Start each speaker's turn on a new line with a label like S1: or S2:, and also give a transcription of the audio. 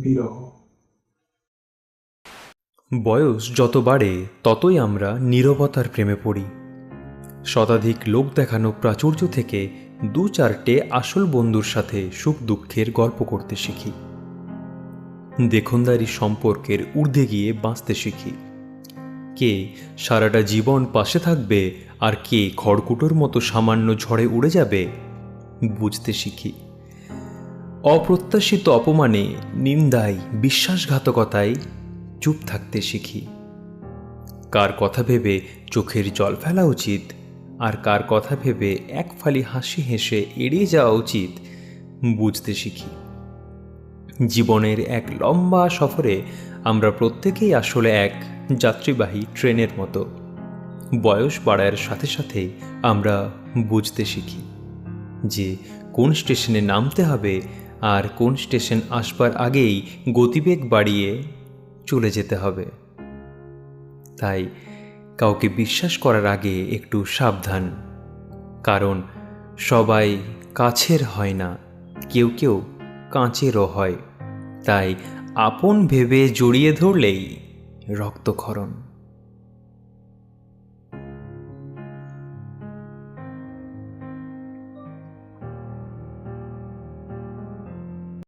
S1: বিরহ।
S2: বয়স যত বাড়ে ততই আমরা নীরবতার প্রেমে পড়ি। শতাধিক লোক দেখানো প্রাচুর্য থেকে দু চারটে আসল বন্ধুর সাথে সুখ দুঃখের গল্প করতে শিখি। দেখনদারি সম্পর্কের ঊর্ধ্বে গিয়ে বাঁচতে শিখি। কে সারাটা জীবন পাশে থাকবে আর কে খড়কুটোর মতো সামান্য ঝড়ে উড়ে যাবে বুঝতে শিখি। অপ্রত্যাশিত অপমানে, নিন্দায়, বিশ্বাসঘাতকতায় চুপ থাকতে শিখি। কার কথা ভেবে চোখের জল ফেলা উচিত আর কার কথা ভেবে এক ফালি হাসি হেসে এড়িয়ে যাওয়া উচিত বুঝতে শিখি। জীবনের এক লম্বা সফরে আমরা প্রত্যেকেই আসলে এক যাত্রীবাহী ট্রেনের মতো। বয়স বাড়ার সাথে সাথে আমরা বুঝতে শিখি যে কোন স্টেশনে নামতে হবে আর কোন স্টেশন আসবার আগেই গতিবেগ বাড়িয়ে চলে যেতে হবে। তাই কাউকে বিশ্বাস করার আগে একটু সাবধান, কারণ সবাই কাছের হয় না, কেউ কেউ কাঁচেরও হয়। তাই আপন ভেবে জড়িয়ে ধরলেই রক্তক্ষরণ।